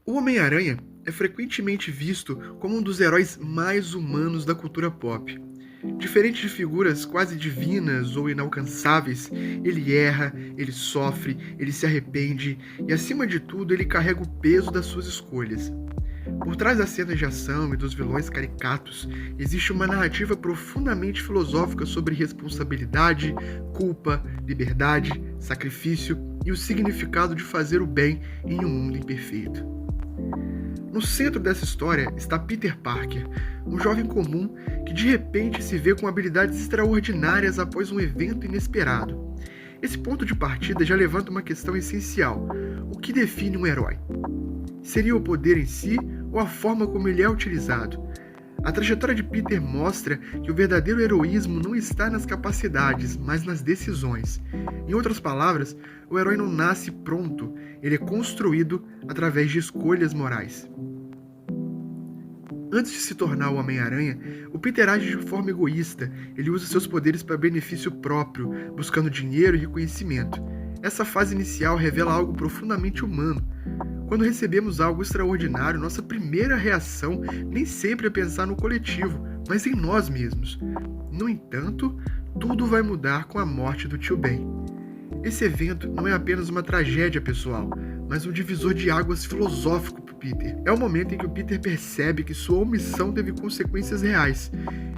O Homem-Aranha é frequentemente visto como um dos heróis mais humanos da cultura pop. Diferente de figuras quase divinas ou inalcançáveis, ele erra, ele sofre, ele se arrepende e, acima de tudo, ele carrega o peso das suas escolhas. Por trás das cenas de ação e dos vilões caricatos, existe uma narrativa profundamente filosófica sobre responsabilidade, culpa, liberdade, sacrifício e o significado de fazer o bem em um mundo imperfeito. No centro dessa história está Peter Parker, um jovem comum que de repente se vê com habilidades extraordinárias após um evento inesperado. Esse ponto de partida já levanta uma questão essencial: o que define um herói? Seria o poder em si ou a forma como ele é utilizado? A trajetória de Peter mostra que o verdadeiro heroísmo não está nas capacidades, mas nas decisões. Em outras palavras, o herói não nasce pronto, ele é construído através de escolhas morais. Antes de se tornar o Homem-Aranha, o Peter age de forma egoísta, ele usa seus poderes para benefício próprio, buscando dinheiro e reconhecimento. Essa fase inicial revela algo profundamente humano. Quando recebemos algo extraordinário, nossa primeira reação nem sempre é pensar no coletivo, mas em nós mesmos. No entanto, tudo vai mudar com a morte do Tio Ben. Esse evento não é apenas uma tragédia pessoal, mas um divisor de águas filosófico para Peter. É o momento em que o Peter percebe que sua omissão teve consequências reais.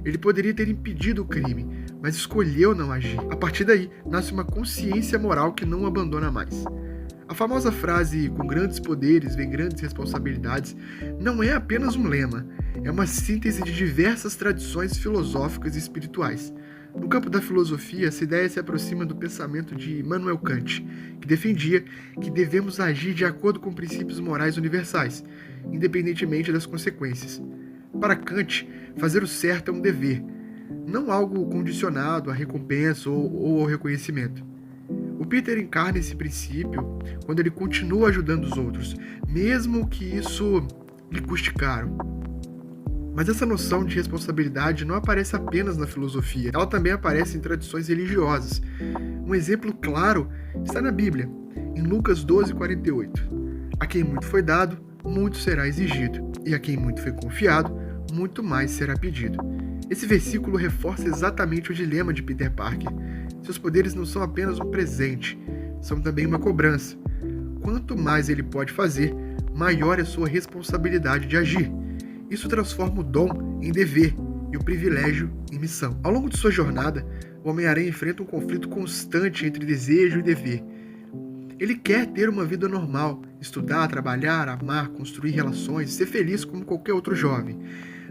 Ele poderia ter impedido o crime, mas escolheu não agir. A partir daí, nasce uma consciência moral que não o abandona mais. A famosa frase "com grandes poderes vem grandes responsabilidades" não é apenas um lema, é uma síntese de diversas tradições filosóficas e espirituais. No campo da filosofia, essa ideia se aproxima do pensamento de Immanuel Kant, que defendia que devemos agir de acordo com princípios morais universais, independentemente das consequências. Para Kant, fazer o certo é um dever, não algo condicionado à recompensa ou ao reconhecimento. O Peter encarna esse princípio quando ele continua ajudando os outros, mesmo que isso lhe custe caro. Mas essa noção de responsabilidade não aparece apenas na filosofia, ela também aparece em tradições religiosas. Um exemplo claro está na Bíblia, em Lucas 12:48. A quem muito foi dado, muito será exigido, e a quem muito foi confiado, muito mais será pedido. Esse versículo reforça exatamente o dilema de Peter Parker. Seus poderes não são apenas um presente, são também uma cobrança. Quanto mais ele pode fazer, maior é sua responsabilidade de agir. Isso transforma o dom em dever e o privilégio em missão. Ao longo de sua jornada, o Homem-Aranha enfrenta um conflito constante entre desejo e dever. Ele quer ter uma vida normal, estudar, trabalhar, amar, construir relações, ser feliz como qualquer outro jovem.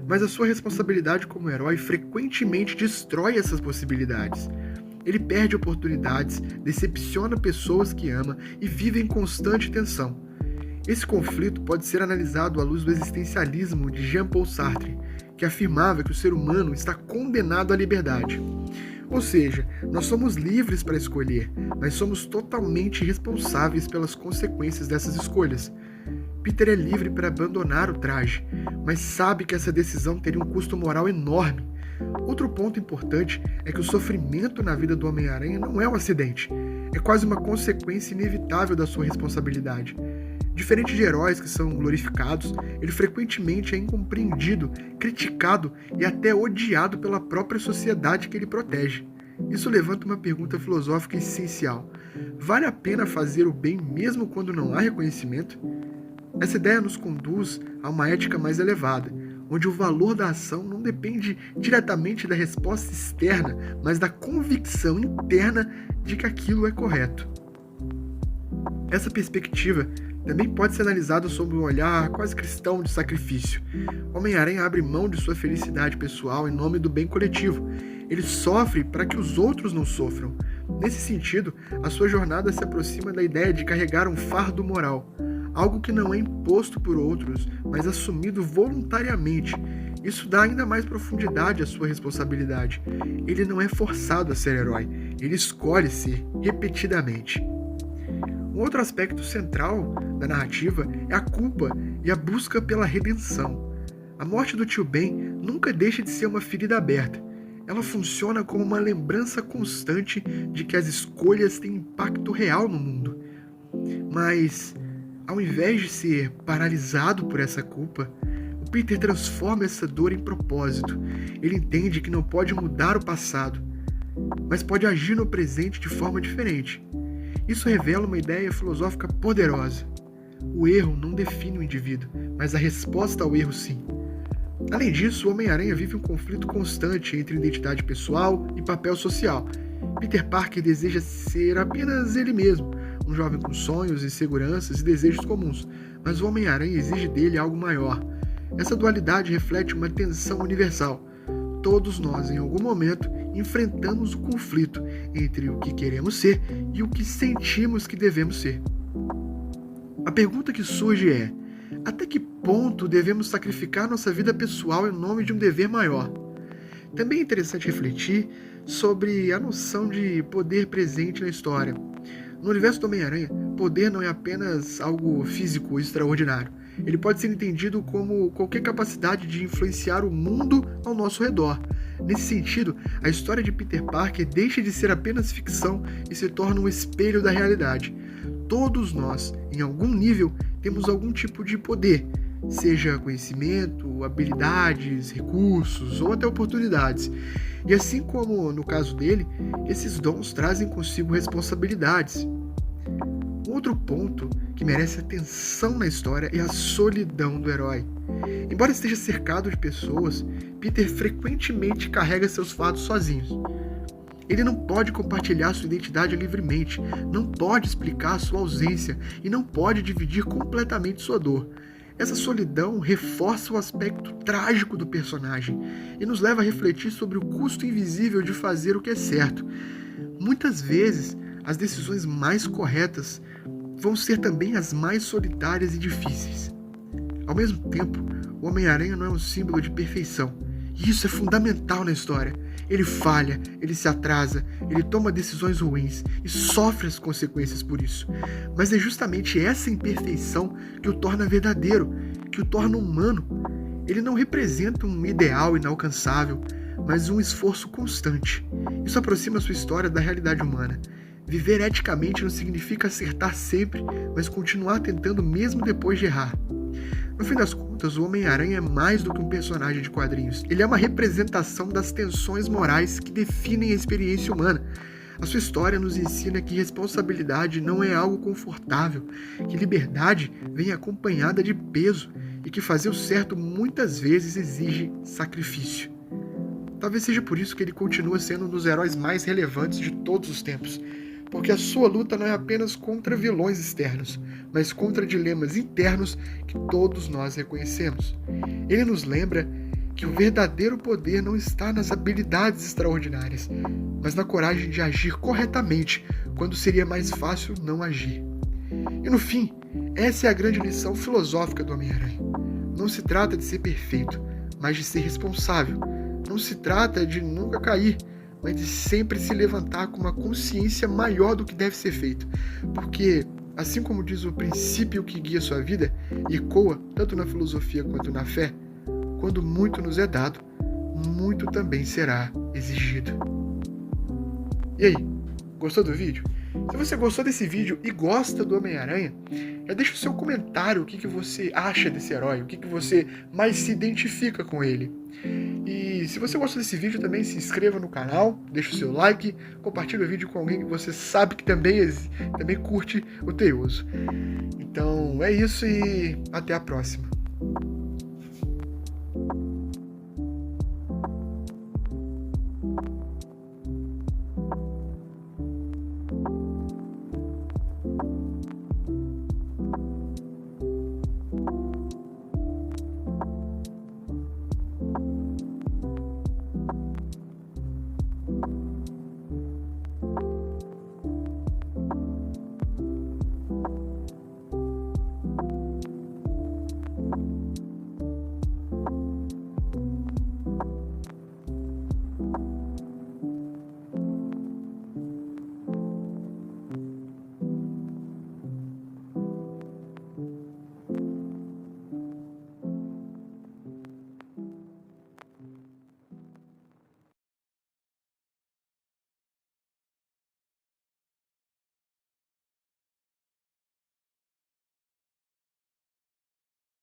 Mas a sua responsabilidade como herói frequentemente destrói essas possibilidades. Ele perde oportunidades, decepciona pessoas que ama e vive em constante tensão. Esse conflito pode ser analisado à luz do existencialismo de Jean-Paul Sartre, que afirmava que o ser humano está condenado à liberdade. Ou seja, nós somos livres para escolher, mas somos totalmente responsáveis pelas consequências dessas escolhas. Peter é livre para abandonar o traje, mas sabe que essa decisão teria um custo moral enorme. Outro ponto importante é que o sofrimento na vida do Homem-Aranha não é um acidente, é quase uma consequência inevitável da sua responsabilidade. Diferente de heróis que são glorificados, ele frequentemente é incompreendido, criticado e até odiado pela própria sociedade que ele protege. Isso levanta uma pergunta filosófica essencial: vale a pena fazer o bem mesmo quando não há reconhecimento? Essa ideia nos conduz a uma ética mais elevada, onde o valor da ação não depende diretamente da resposta externa, mas da convicção interna de que aquilo é correto. Essa perspectiva também pode ser analisada sob um olhar quase cristão de sacrifício. O Homem-Aranha abre mão de sua felicidade pessoal em nome do bem coletivo. Ele sofre para que os outros não sofram. Nesse sentido, a sua jornada se aproxima da ideia de carregar um fardo moral, algo que não é imposto por outros, mas assumido voluntariamente. Isso dá ainda mais profundidade à sua responsabilidade. Ele não é forçado a ser herói, ele escolhe ser, repetidamente. Um outro aspecto central da narrativa é a culpa e a busca pela redenção. A morte do Tio Ben nunca deixa de ser uma ferida aberta. Ela funciona como uma lembrança constante de que as escolhas têm impacto real no mundo. Mas Ao invés de ser paralisado por essa culpa, o Peter transforma essa dor em propósito. Ele entende que não pode mudar o passado, mas pode agir no presente de forma diferente. Isso revela uma ideia filosófica poderosa. O erro não define o indivíduo, mas a resposta ao erro sim. Além disso, o Homem-Aranha vive um conflito constante entre identidade pessoal e papel social. Peter Parker deseja ser apenas ele mesmo, um jovem com sonhos, inseguranças e desejos comuns, mas o Homem-Aranha exige dele algo maior. Essa dualidade reflete uma tensão universal. Todos nós, em algum momento, enfrentamos o conflito entre o que queremos ser e o que sentimos que devemos ser. A pergunta que surge é: até que ponto devemos sacrificar nossa vida pessoal em nome de um dever maior? Também é interessante refletir sobre a noção de poder presente na história. No universo do Homem-Aranha, poder não é apenas algo físico extraordinário. Ele pode ser entendido como qualquer capacidade de influenciar o mundo ao nosso redor. Nesse sentido, a história de Peter Parker deixa de ser apenas ficção e se torna um espelho da realidade. Todos nós, em algum nível, temos algum tipo de poder, seja conhecimento, habilidades, recursos ou até oportunidades. E assim como no caso dele, esses dons trazem consigo responsabilidades. Outro ponto que merece atenção na história é a solidão do herói. Embora esteja cercado de pessoas, Peter frequentemente carrega seus fardos sozinhos. Ele não pode compartilhar sua identidade livremente, não pode explicar sua ausência e não pode dividir completamente sua dor. Essa solidão reforça o aspecto trágico do personagem e nos leva a refletir sobre o custo invisível de fazer o que é certo. Muitas vezes, as decisões mais corretas vão ser também as mais solitárias e difíceis. Ao mesmo tempo, o Homem-Aranha não é um símbolo de perfeição, e isso é fundamental na história. Ele falha, ele se atrasa, ele toma decisões ruins e sofre as consequências por isso. Mas é justamente essa imperfeição que o torna verdadeiro, que o torna humano. Ele não representa um ideal inalcançável, mas um esforço constante. Isso aproxima sua história da realidade humana. Viver eticamente não significa acertar sempre, mas continuar tentando mesmo depois de errar. No fim das contas, o Homem-Aranha é mais do que um personagem de quadrinhos. Ele é uma representação das tensões morais que definem a experiência humana. A sua história nos ensina que responsabilidade não é algo confortável, que liberdade vem acompanhada de peso e que fazer o certo muitas vezes exige sacrifício. Talvez seja por isso que ele continua sendo um dos heróis mais relevantes de todos os tempos, porque a sua luta não é apenas contra vilões externos, mas contra dilemas internos que todos nós reconhecemos. Ele nos lembra que o verdadeiro poder não está nas habilidades extraordinárias, mas na coragem de agir corretamente quando seria mais fácil não agir. E no fim, essa é a grande lição filosófica do Homem-Aranha. Não se trata de ser perfeito, mas de ser responsável. Não se trata de nunca cair, mas de sempre se levantar com uma consciência maior do que deve ser feito. Porque, assim como diz o princípio que guia sua vida, e ecoa tanto na filosofia quanto na fé, quando muito nos é dado, muito também será exigido. E aí, gostou do vídeo? Se você gostou desse vídeo e gosta do Homem-Aranha, já deixa o seu comentário o que você acha desse herói, o que você mais se identifica com ele. E se você gostou desse vídeo, também se inscreva no canal, deixa o seu like, compartilhe o vídeo com alguém que você sabe que também curte o Teioso. Então é isso e até a próxima.